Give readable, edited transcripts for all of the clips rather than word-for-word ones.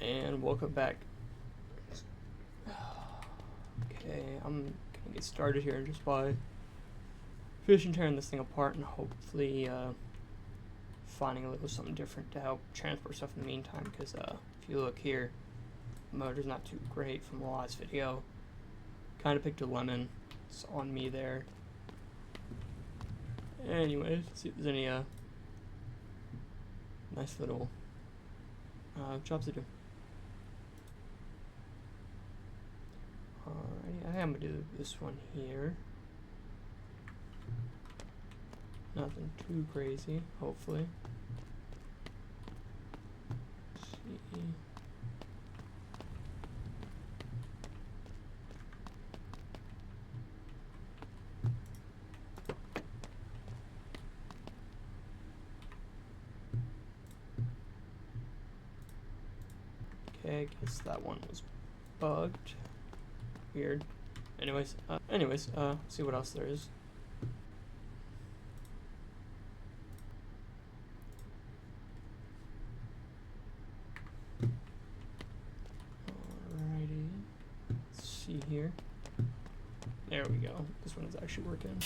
And welcome back. Okay, I'm gonna get started here just by finishing tearing this thing apart and hopefully finding a little something different to help transport stuff in the meantime, because if you look here, the motor's not too great from the last video. Kind of picked a lemon. It's on me there. Anyways, let's see if there's any nice little jobs to do. Alrighty, I think I'm gonna do this one here. Nothing too crazy, hopefully. Let's see. Okay, I guess that one was bugged. Weird. Anyways, see what else there is. Alrighty. Let's see here. There we go. This one is actually working.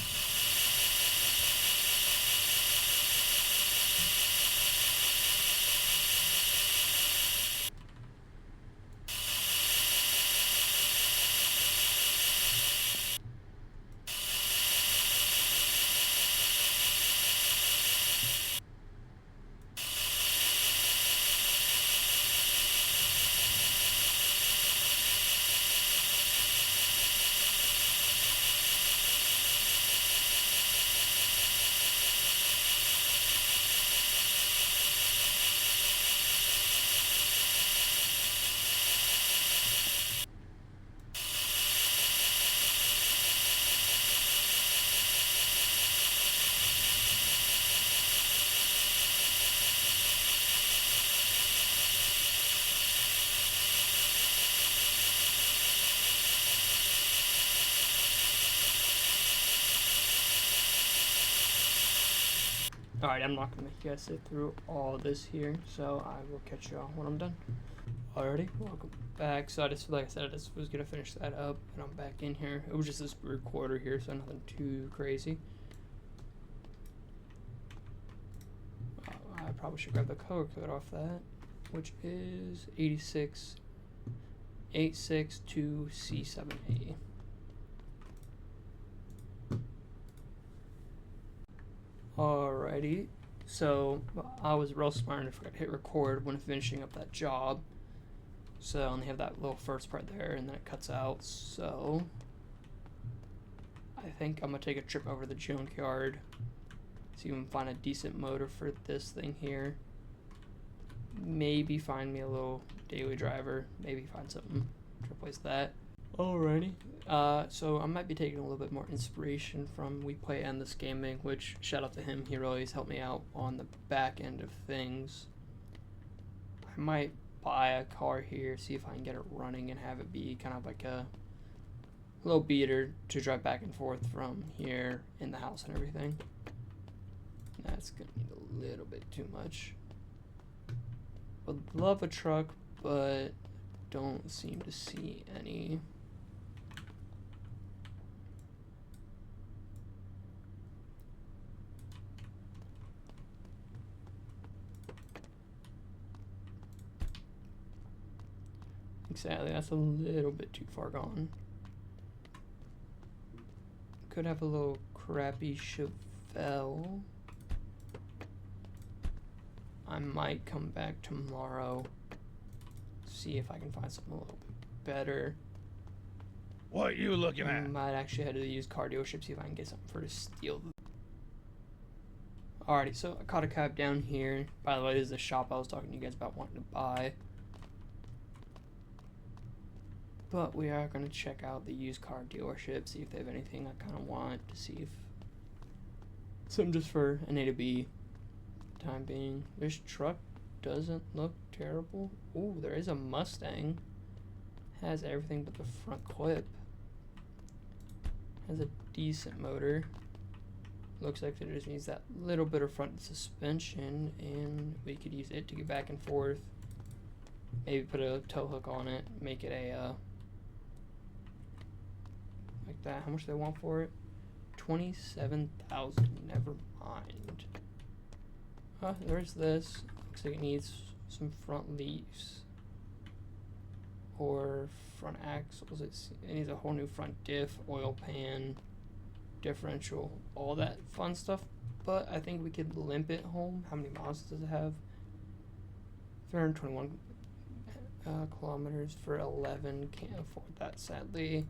Alright, I'm not gonna make you guys sit through all this here, so I will catch y'all when I'm done. Alrighty, welcome back. So like I said, I just was gonna finish that up, and I'm back in here. It was just this recorder here, so nothing too crazy. I probably should grab the color code off that, which is 86862C7A. Alrighty, so I was real smart and I forgot to hit record when finishing up that job. So I only have that little first part there and then it cuts out. So I think I'm gonna take a trip over to the junkyard, see if we can find a decent motor for this thing here. Maybe find me a little daily driver, maybe find something to replace that. Alrighty, so I might be taking a little bit more inspiration from We Play Endless Gaming, which shout out to him, he really has helped me out on the back end of things. I might buy a car here, see if I can get it running and have it be kind of like a little beater to drive back and forth from here in the house and everything. That's gonna need a little bit too much. Would love a truck, but don't seem to see any. Exactly, that's a little bit too far gone. Could have a little crappy Chevelle. I might come back tomorrow, see if I can find something a little bit better. What are you looking at? I might actually head to the used car dealership, see if I can get something for to steal. Alrighty, so I caught a cab down here. By the way, this is the shop I was talking to you guys about wanting to buy. But we are going to check out the used car dealership, see if they have anything I kind of want, to see if something just for an A to B time being. This truck doesn't look terrible. Ooh, there is a Mustang. Has everything but the front clip. Has a decent motor. Looks like it just needs that little bit of front suspension, and we could use it to get back and forth. Maybe put a tow hook on it, make it a like that. How much do they want for it? 27,000. Never mind. There's this. Looks like it needs some front leaves or front axles. It needs a whole new front diff, oil pan, differential, all that fun stuff. But I think we could limp it home. How many miles does it have? 321 kilometers for 11. Can't afford that, sadly.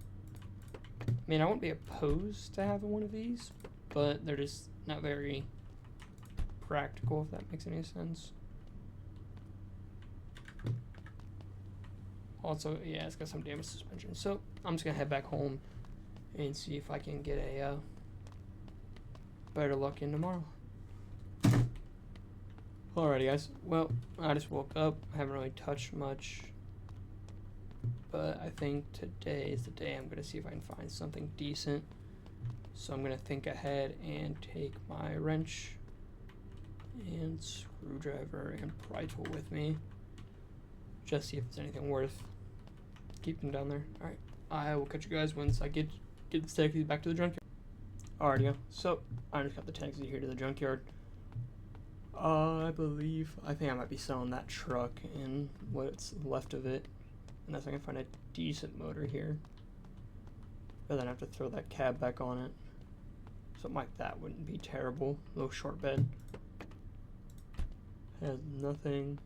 I mean, I wouldn't be opposed to having one of these, but they're just not very practical, if that makes any sense. Also, yeah, it's got some damaged suspension. So I'm just gonna head back home and see if I can get a better luck in tomorrow. Alrighty, guys. Well, I just woke up. I haven't really touched much, but I think today is the day I'm gonna see if I can find something decent. So I'm gonna think ahead and take my wrench and screwdriver and pry tool with me. Just see if there's anything worth keeping down there. Alright, I will catch you guys once I get the taxi back to the junkyard. Alrighty, so I just got the taxi here to the junkyard. I think I might be selling that truck and what's left of it, unless I can find a decent motor here. Rather than have to throw that cab back on it. Something like that wouldn't be terrible. A little short bed. Has nothing.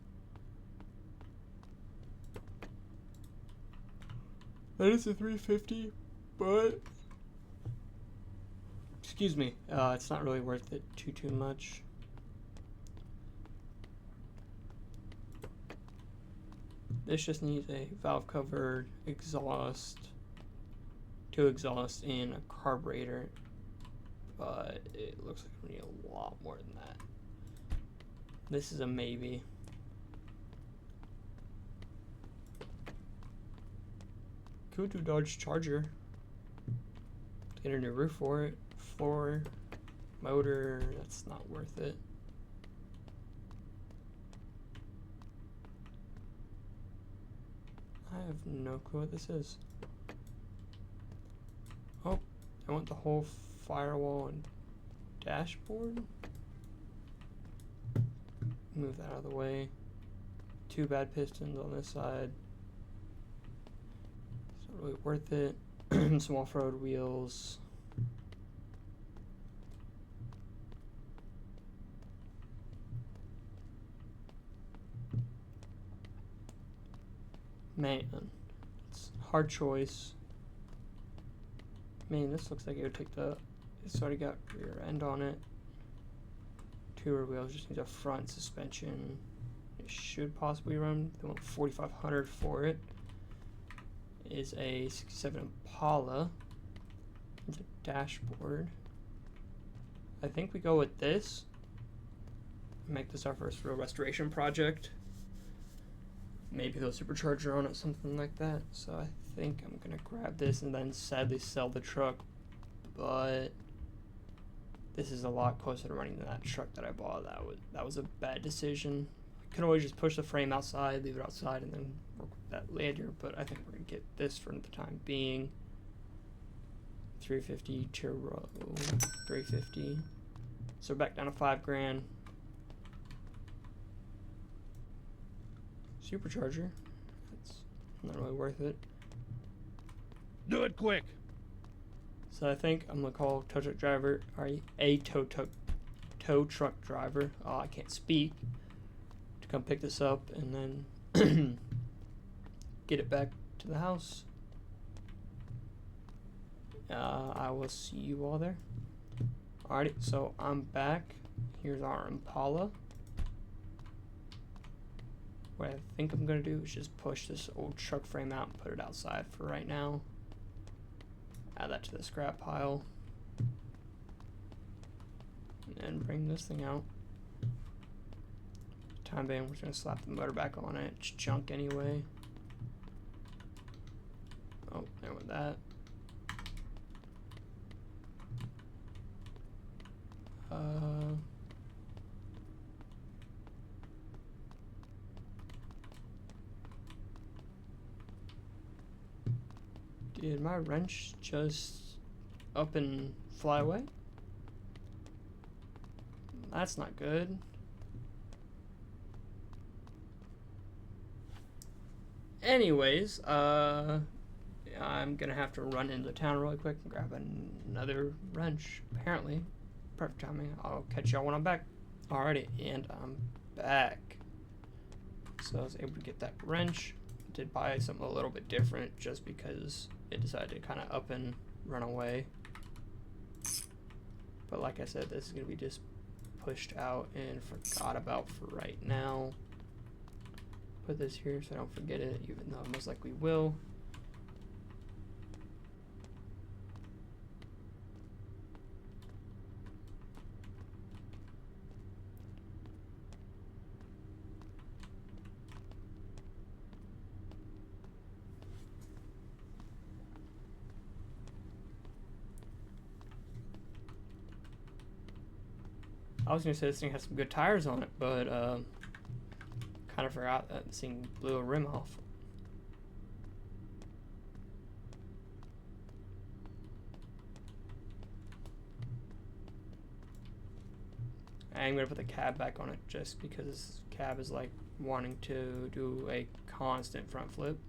That is a 350, but excuse me, it's not really worth it too much. This just needs a valve cover, exhaust, 2 exhausts, and a carburetor, but it looks like we need a lot more than that. This is a maybe. Could do Dodge Charger. Get a new roof for it. Floor, motor, that's not worth it. I have no clue what this is. Oh, I want the whole firewall and dashboard. Move that out of the way. 2 bad pistons on this side. It's not really worth it. Some off-road wheels. Man, it's a hard choice. Man, this looks like it would take it's already got rear end on it. 2 rear wheels, just needs a front suspension. It should possibly run. They want 4,500 for it. It is a 67 Impala. It's a dashboard. I think we go with this. Make this our first real restoration project. Maybe throw a supercharger on it, something like that. So I think I'm gonna grab this and then sadly sell the truck, but this is a lot closer to running than that truck that I bought. That was a bad decision. I could always just push the frame outside, leave it outside, and then work with that later, but I think we're gonna get this for the time being. 350 Turo, 350. So back down to $5,000. Supercharger. That's not really worth it. Do it quick. So I think I'm gonna call tow truck driver, a tow truck driver. Oh, I can't speak. To come pick this up and then get it back to the house. I will see you all there. Alrighty, so I'm back. Here's our Impala. What I think I'm gonna do is just push this old truck frame out and put it outside for right now. Add that to the scrap pile. And bring this thing out. Time being, we're just gonna slap the motor back on it. It's junk anyway. Oh, there with that. Did my wrench just up and fly away? That's not good. Anyways, I'm gonna have to run into town really quick and grab another wrench, apparently. Perfect timing. I'll catch y'all when I'm back. Alrighty, and I'm back. So I was able to get that wrench. Did buy something a little bit different just because it decided to kind of up and run away. But like I said, this is going to be just pushed out and forgot about for right now. Put this here so I don't forget it, even though I most likely will. I was gonna say this thing has some good tires on it, but kind of forgot that this thing blew a rim off. I'm gonna put the cab back on it just because this cab is like wanting to do a constant front flip.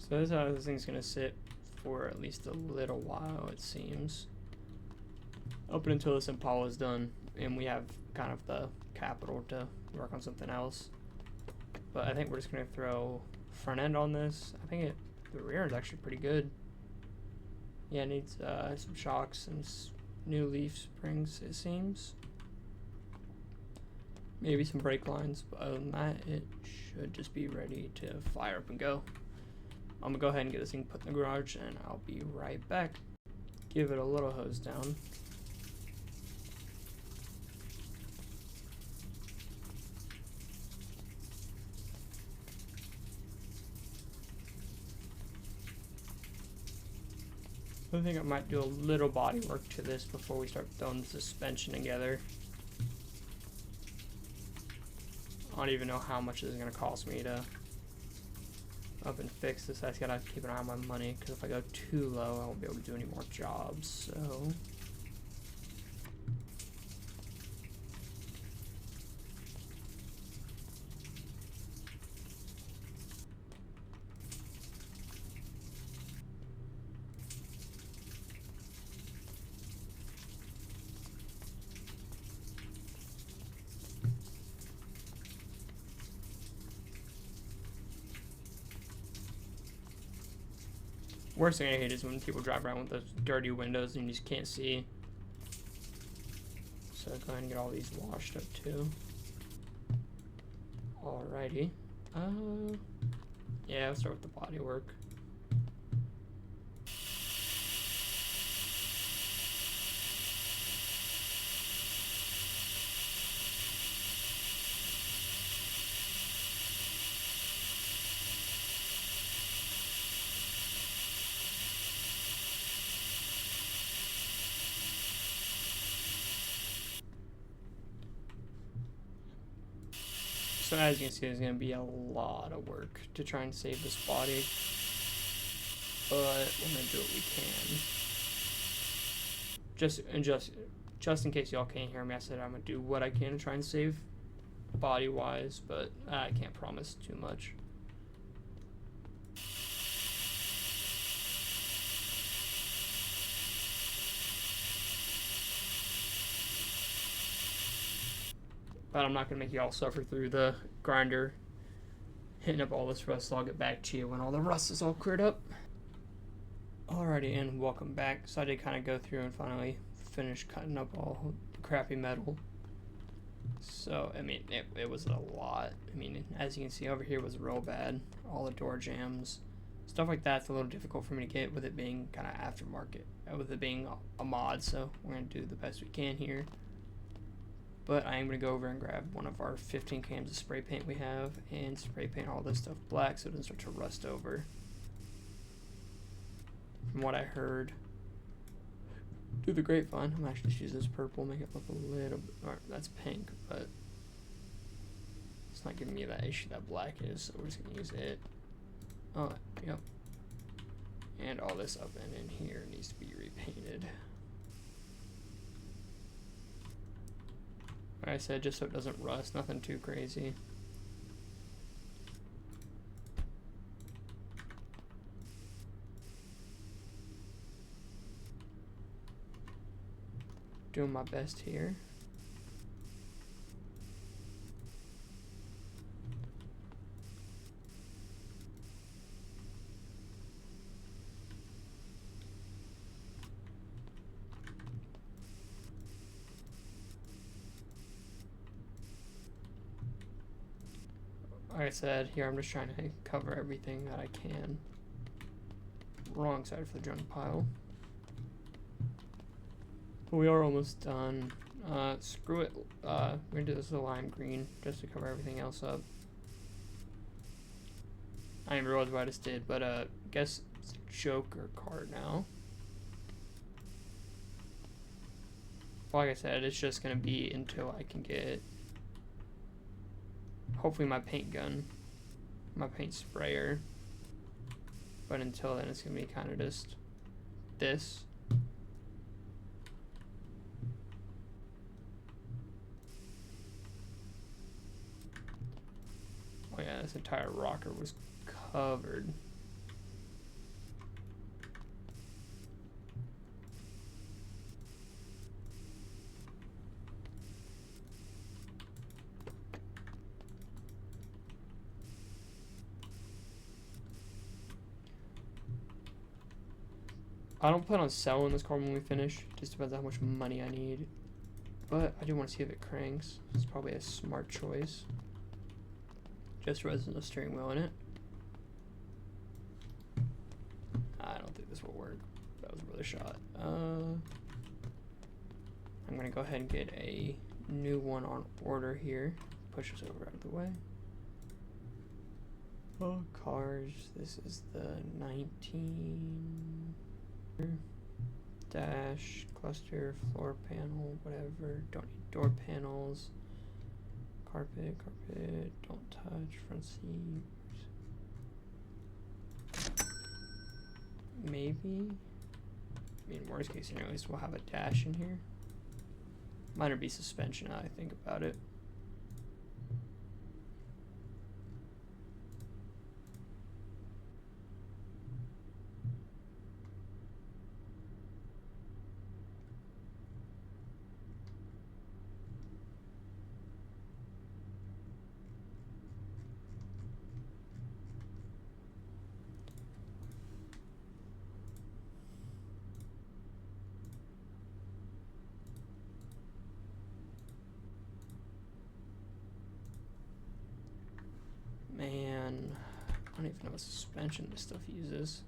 So this is how this thing's gonna sit for at least a little while, it seems. Up until this Impala is done and we have kind of the capital to work on something else. But I think we're just gonna throw front end on this. I think the rear is actually pretty good. Yeah, it needs some shocks and new leaf springs, it seems. Maybe some brake lines, but other than that, it should just be ready to fire up and go. I'm gonna go ahead and get this thing put in the garage and I'll be right back. Give it a little hose down. I think I might do a little body work to this before we start throwing the suspension together. I don't even know how much this is gonna cost me to up and fix this. I just gotta keep an eye on my money because if I go too low, I won't be able to do any more jobs. So worst thing I hate is when people drive around with those dirty windows and you just can't see. So go ahead and get all these washed up too. Alrighty. Yeah, I'll start with the body work. So as you can see, there's going to be a lot of work to try and save this body, but we're going to do what we can. Just in case y'all can't hear me, I said I'm going to do what I can to try and save body-wise, but I can't promise too much. But I'm not going to make you all suffer through the grinder hitting up all this rust. So I'll get back to you when all the rust is all cleared up. Alrighty, and welcome back. So I did kind of go through and finally finish cutting up all the crappy metal. So, I mean, it was a lot. I mean, as you can see over here was real bad. All the door jams. Stuff like that's a little difficult for me to get with it being kind of aftermarket. With it being a mod, so we're going to do the best we can here. But I am going to go over and grab one of our 15 cans of spray paint we have and spray paint all this stuff black so it doesn't start to rust over. From what I heard through the grapevine, I'm actually just using this purple, make it look a little bit, or that's pink, but it's not giving me that issue that black is, so we're just going to use it. Oh, yep. And all this up and in here needs to be repainted. Like I said, just so it doesn't rust, nothing too crazy. Doing my best here. Like I said, here I'm just trying to cover everything that I can. Wrong side for the junk pile. But we are almost done. Screw it. We're gonna do this with lime green just to cover everything else up. I didn't realize what I just did, but guess it's a Joker card now. Like I said, it's just gonna be until I can get hopefully my paint gun, my paint sprayer. But until then, it's gonna be kind of just this. Oh yeah, this entire rocker was covered. I don't plan on selling this car when we finish. Just depends on how much money I need. But I do want to see if it cranks. It's probably a smart choice. Just resin the steering wheel in it. I don't think this will work. That was worth a shot. I'm gonna go ahead and get a new one on order here. Push this over out of the way. Oh, cars. This is the 19 dash cluster floor panel, whatever. Don't need door panels. Carpet, don't touch, front seats. Maybe. I mean, worst case scenario, at least we'll have a dash in here. Might be suspension now I think about it. Man, I don't even know what suspension this stuff uses.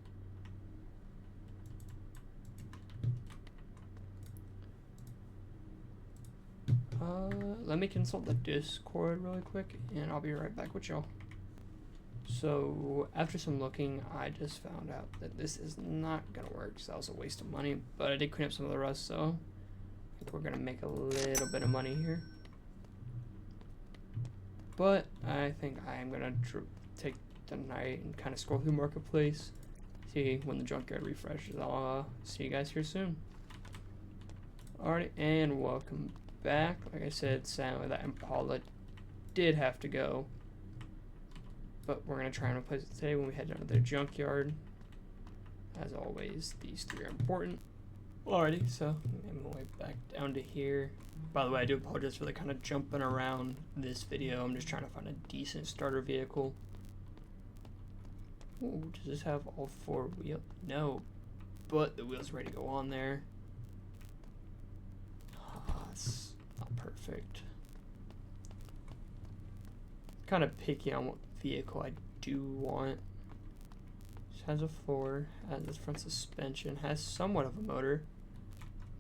Let me consult the Discord really quick, and I'll be right back with y'all. So, after some looking, I just found out that this is not gonna work, so that was a waste of money, but I did clean up some of the rust, so I think we're gonna make a little bit of money here. But I think I am gonna take the night and kind of scroll through Marketplace, see when the junkyard refreshes. I'll see you guys here soon. Alright, and welcome back. Like I said, sadly that Impala did have to go, but we're gonna try and replace it today when we head down to the junkyard. As always, these three are important. Alrighty, so I'm way back down to here. By the way, I do apologize for the kind of jumping around this video. I'm just trying to find a decent starter vehicle. Ooh, does this have all four wheels? No, but the wheels are ready to go on there. It's not perfect. Kind of picky on what vehicle I do want. This has a floor, has this front suspension, has somewhat of a motor.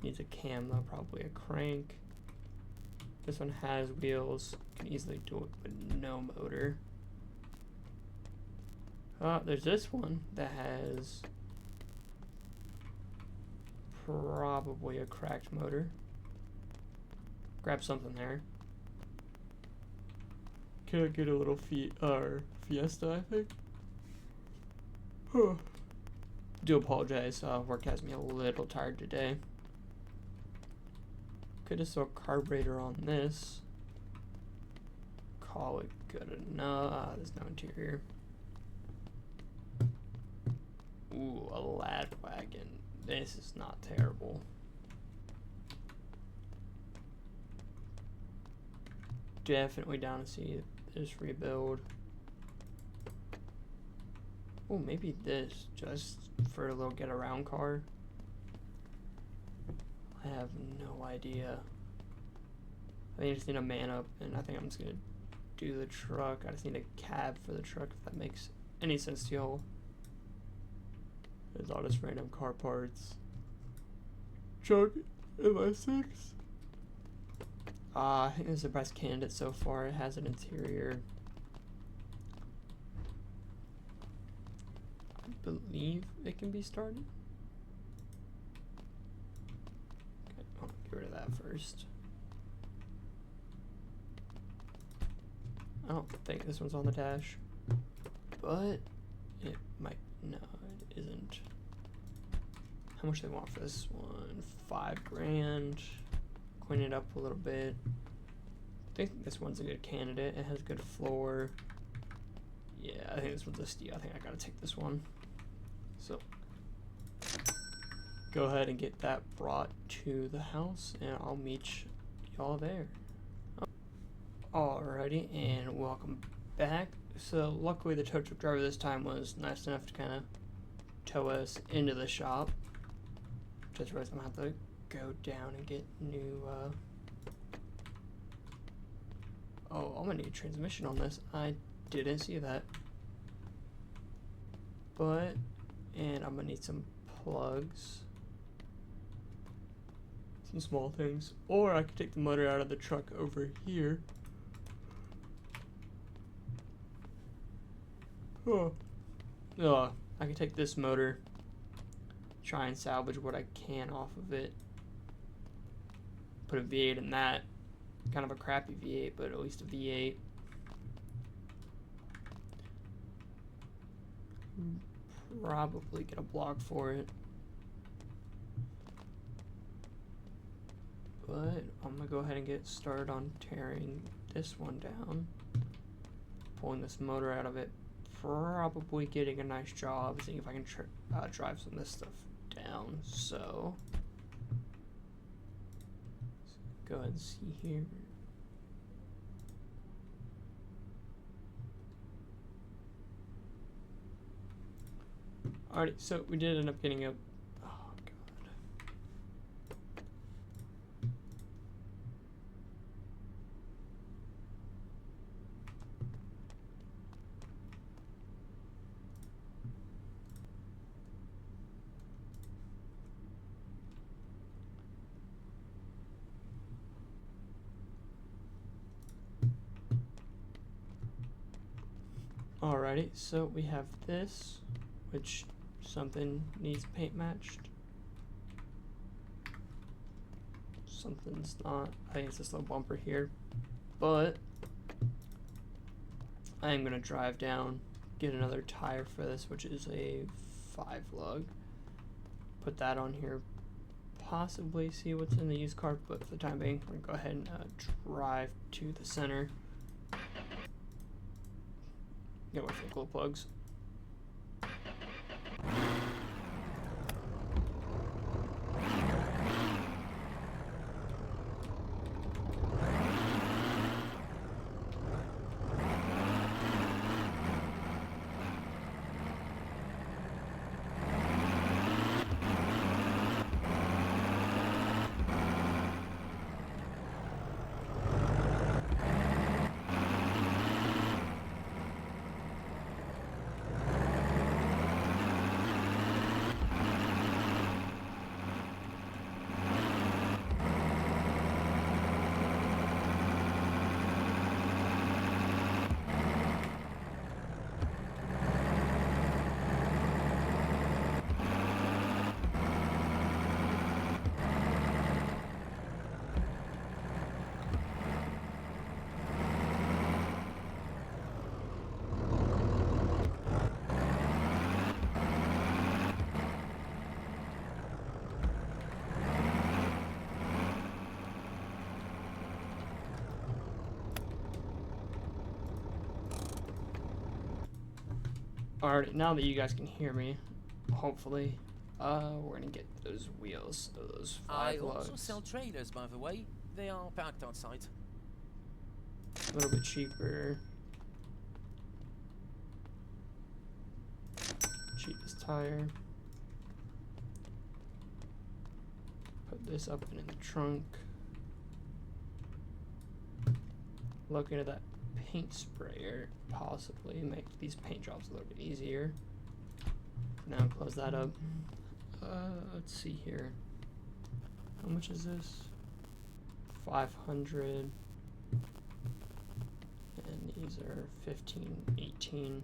Needs a cam though, probably a crank. This one has wheels. Can easily do it, but no motor. There's this one that has probably a cracked motor. Grab something there. Can I get a little Fiesta, I think? Do apologize, work has me a little tired today. Could just throw a carburetor on this. Call it good enough. There's no interior. Ooh, a lad wagon. This is not terrible. Definitely down to see this rebuild. Oh, maybe this, just for a little get around car. I have no idea. I think I just need a man up, and I think I'm just gonna do the truck. I just need a cab for the truck, if that makes any sense to y'all. There's all this random car parts. Truck MI6. I think it's the best candidate so far. It has an interior. I believe it can be started. Okay, I'll get rid of that first. I don't think this one's on the dash, but it might. No, it isn't. How much do they want for this one? $5,000. Clean it up a little bit. I think this one's a good candidate. It has good floor. Yeah, I think this one's a steal. I think I gotta take this one. So go ahead and get that brought to the house, and I'll meet y'all there. Alrighty, and welcome back. So luckily the tow truck driver this time was nice enough to kind of tow us into the shop. Just realized I'm gonna have to go down and get new, oh, I'm gonna need a transmission on this. I didn't see that. But, and I'm gonna need some plugs. Some small things. Or I could take the motor out of the truck over here. I can take this motor, try and salvage what I can off of it. Put a V8 in that. Kind of a crappy V8, but at least a V8. Probably get a block for it. But I'm gonna go ahead and get started on tearing this one down. Pulling this motor out of it. Probably getting a nice job, seeing if I can drive some of this stuff down. So let's go ahead and see here. Alright, so we did end up getting a Alrighty, so we have this, which something needs paint matched. Something's not. I think it's this little bumper here. But I am gonna drive down, get another tire for this, which is a 5 lug. Put that on here. Possibly see what's in the used car, but for the time being, we're gonna go ahead and drive to the center. Get my glow plugs. Alright, now that you guys can hear me, hopefully, we're gonna get those wheels, those I 5 also lugs. sell trailers, by the way. They are packed outside. A little bit cheaper. Cheapest tire. Put this up in the trunk. Look into that paint sprayer, possibly make these paint jobs a little bit easier. For now, close that up. Let's see here. How much is this? 500. And these are 15, 18.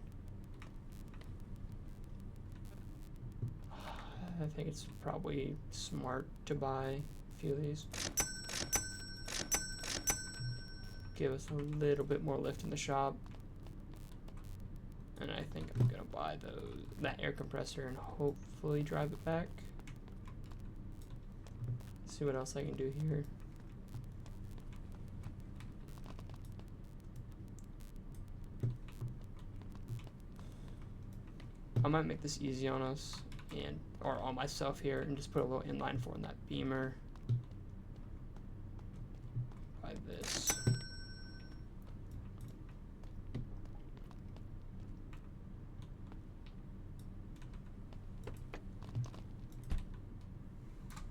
I think it's probably smart to buy a few of these. Give us a little bit more lift in the shop. And I think I'm gonna buy that air compressor and hopefully drive it back. See what else I can do here. I might make this easy on us or on myself here and just put a little inline four in that beamer. Buy this.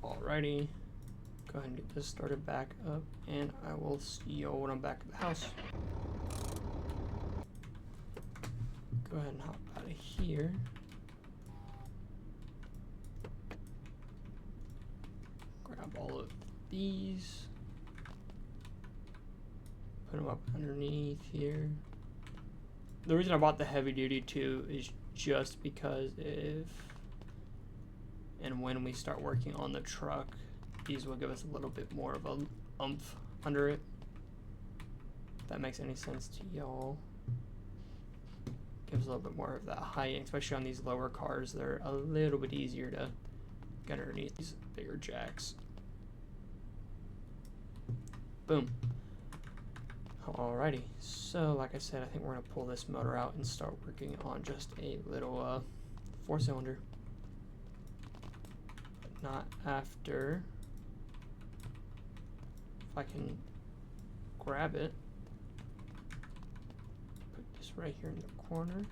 Alrighty, go ahead and get this started back up, and I will see you when I'm back at the house. Go ahead and hop out of here. Grab all of these. Put them up underneath here. The reason I bought the heavy duty too is just because if and when we start working on the truck, these will give us a little bit more of a oomph under it. If that makes any sense to y'all. Gives a little bit more of that height, especially on these lower cars. They're a little bit easier to get underneath these bigger jacks. Boom. Alrighty, so like I said, I think we're gonna pull this motor out and start working on just a little 4-cylinder. But not after. If I can grab it, put this right here in the corner.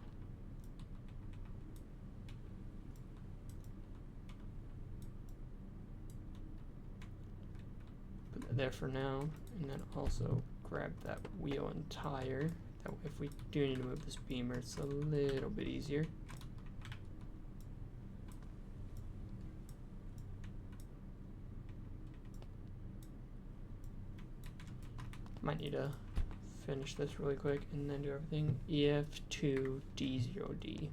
Put that there for now, and then also grab that wheel and tire. That way if we do need to move this beamer, it's a little bit easier. Might need to finish this really quick and then do everything. ep2 D0D.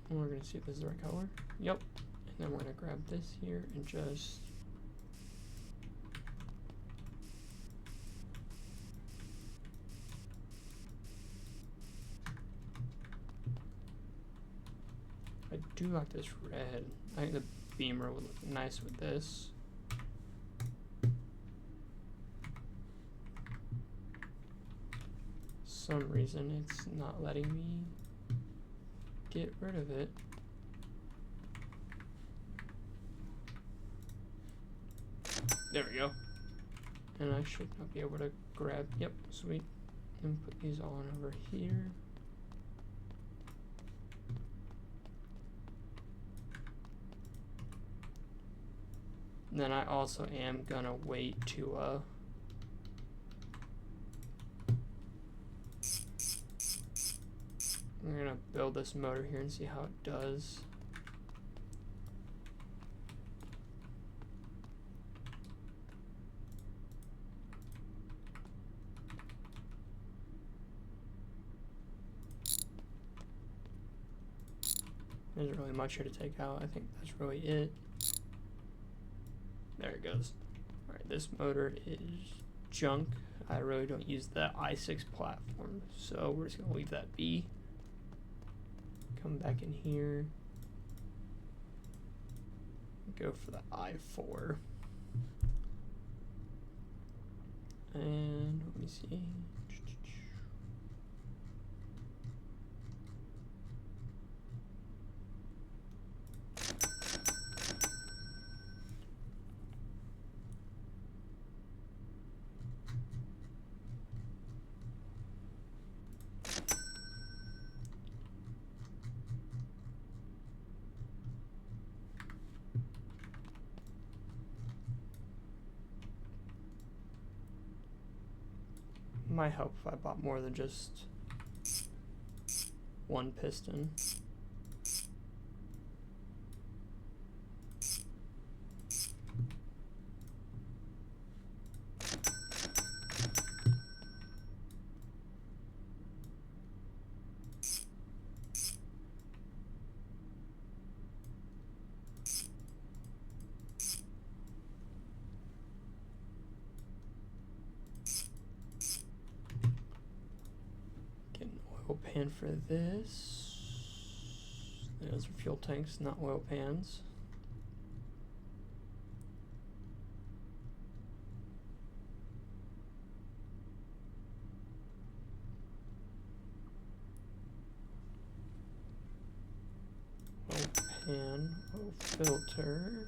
And we're gonna see if this is the right color. Yep. And then we're gonna grab this here and just I do like this red. I think the beamer would look nice with this. Some reason it's not letting me get rid of it. There we go. And I should not be able to grab, yep, sweet. And put these all on over here. And then I also am gonna wait to we're gonna build this motor here and see how it does. There isn't really much here to take out. I think that's really it. There it goes. Alright, this motor is junk. I really don't use the i6 platform, so we're just gonna leave that be. Come back in here. Go for the i4. And let me see. Might help if I bought more than just one piston. Pan for this. Those are fuel tanks, not oil pans. Oil pan, oil filter,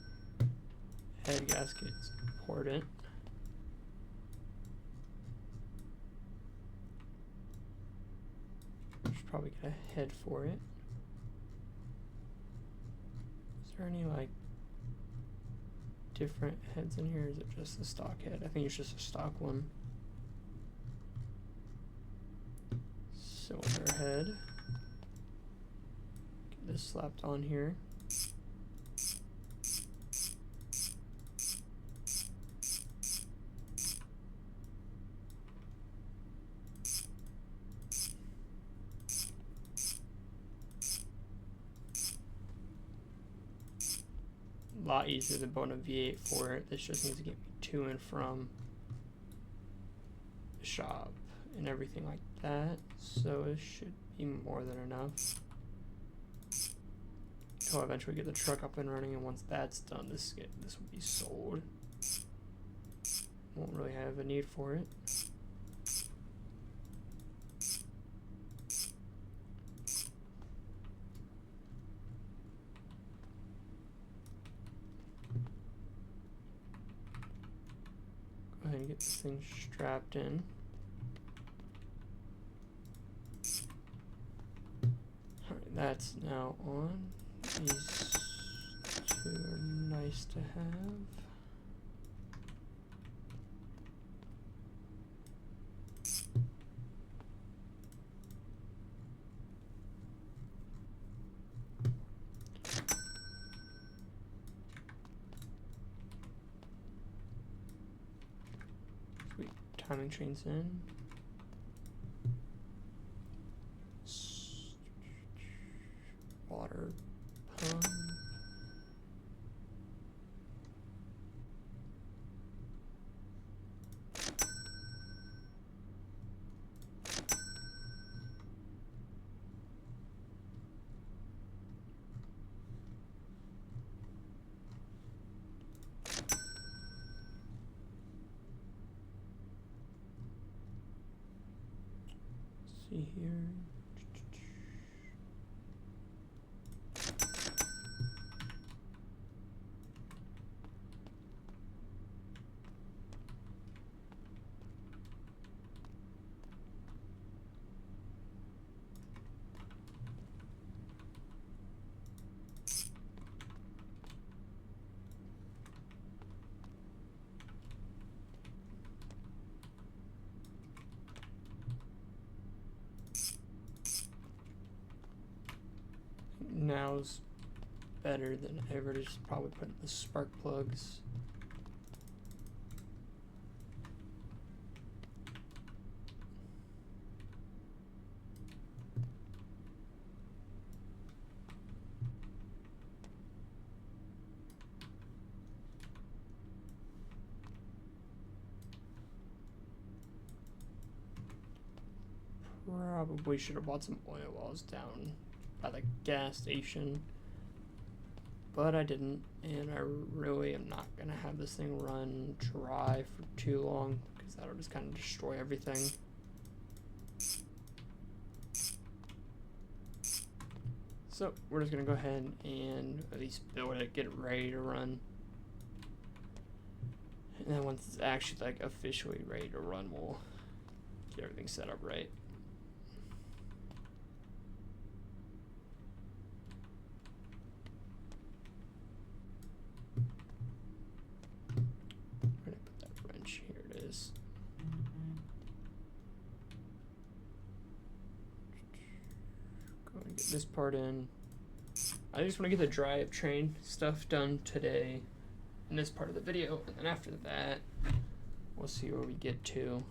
head gaskets important. Probably get a head for it. Is there any like different heads in here? Or is it just the stock head? I think it's just a stock one. Cylinder head. Get this slapped on here. A lot easier than buying a V8 for it. This just needs to get me to and from the shop and everything like that. So it should be more than enough. I'll eventually get the truck up and running, and once that's done, this will be sold. Won't really have a need for it. Go ahead and get this thing strapped in. Alright, that's now on. These two are nice to have. Sweet, timing chains in. Water pump. See here. Now's better than ever to just probably put in the spark plugs. Probably should have bought some oil wells down by the gas station, but I didn't, and I really am not gonna have this thing run dry for too long because because that'll just kind of destroy everything. So we're just gonna go ahead and at least build it, get it ready to run. And then once it's actually like officially ready to run, we'll get everything set up right. Where did I put that wrench? Here it is. Go and get this part in. I just want to get the drivetrain stuff done today in this part of the video, and then after that, we'll see where we get to.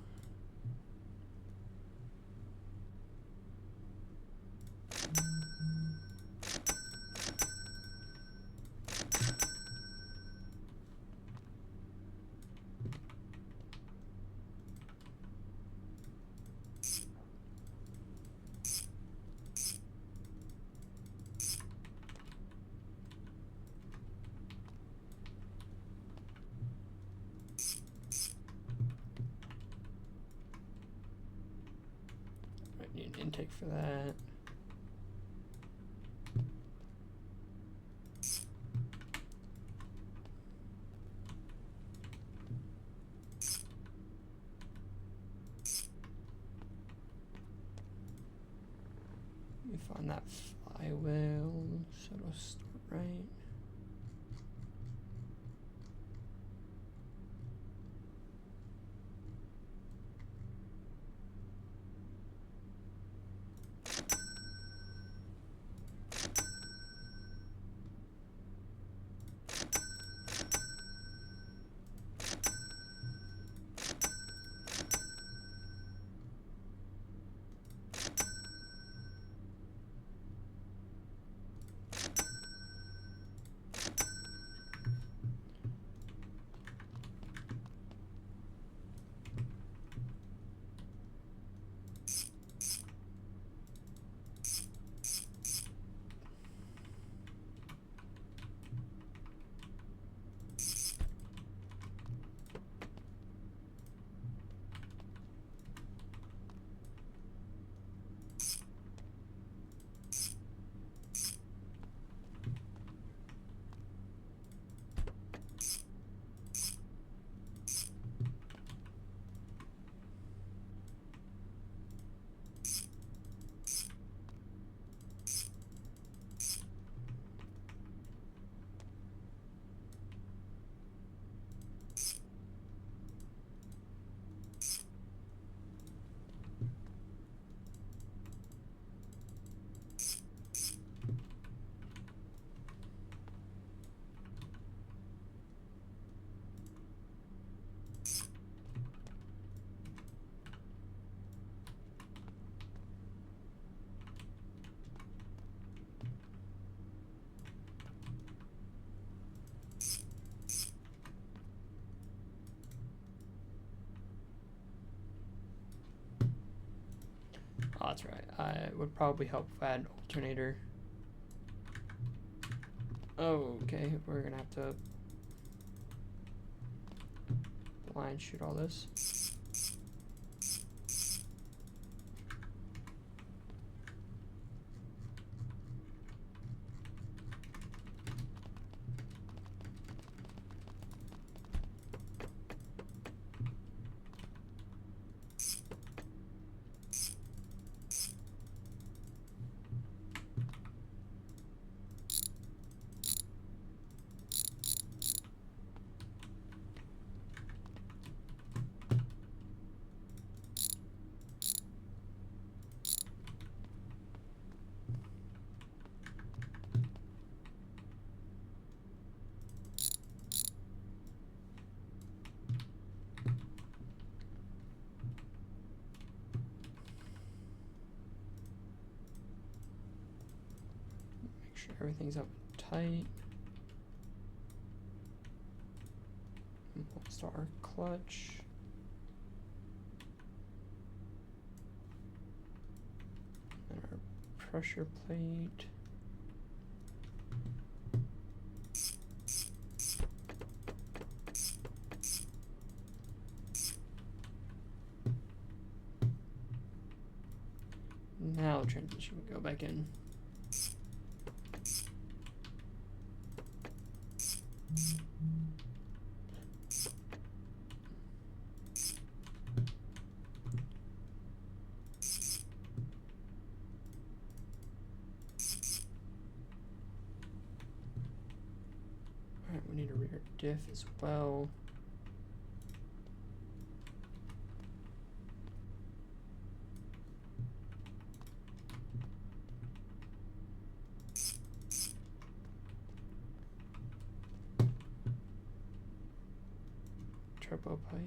Need an intake for that. Let me find that flywheel so it'll start right. Oh, that's right. It would probably help if I had an alternator. Oh, okay. We're gonna have to blind shoot all this. Make sure everything's up tight. And we'll start our clutch. And our pressure plate. tell transmission go back in. Alright, we need a rear diff as well. Turbo pipe.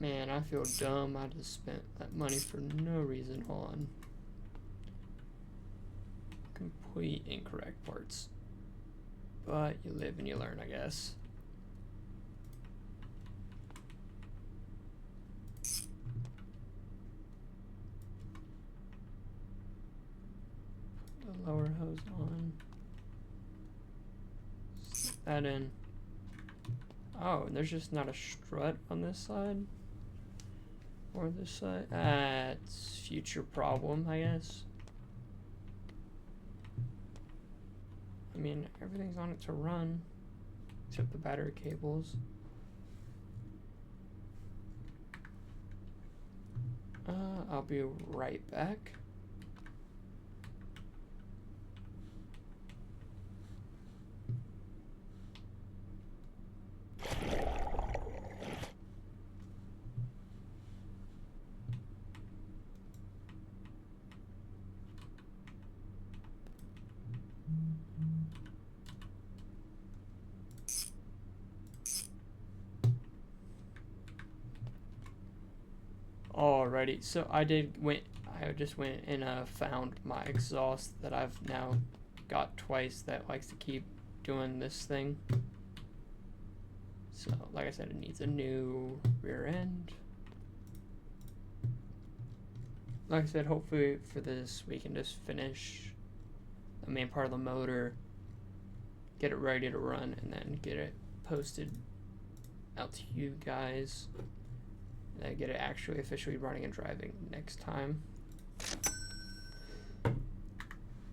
Man, I feel dumb. I just spent that money for no reason on complete incorrect parts. But you live and you learn, I guess. Put the lower hose on. Slip that in. Oh, and there's just not a strut on this side? Or this side? That's future problem, I guess. I mean, everything's on it to run, except the battery cables. I'll be right back. Alrighty, so I just went and found my exhaust that I've now got twice that likes to keep doing this thing. So, like I said, it needs a new rear end. Like I said, hopefully for this we can just finish the main part of the motor, get it ready to run, and then get it posted out to you guys. And then get it actually officially running and driving next time.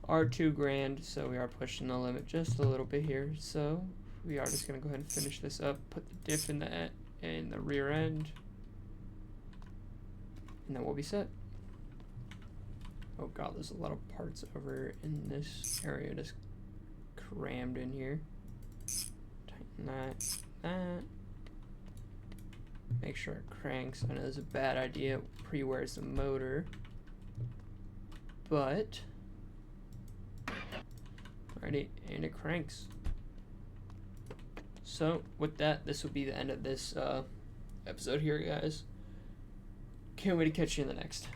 Are $2,000, so we are pushing the limit just a little bit here. So we are just gonna go ahead and finish this up, put the diff in the rear end, and then we'll be set. Oh god, there's a lot of parts over in this area just crammed in here. Tighten that. Make sure it cranks. I know it's a bad idea. Pre-wears the motor, but ready, and it cranks. So with that, this will be the end of this episode here, guys. Can't wait to catch you in the next.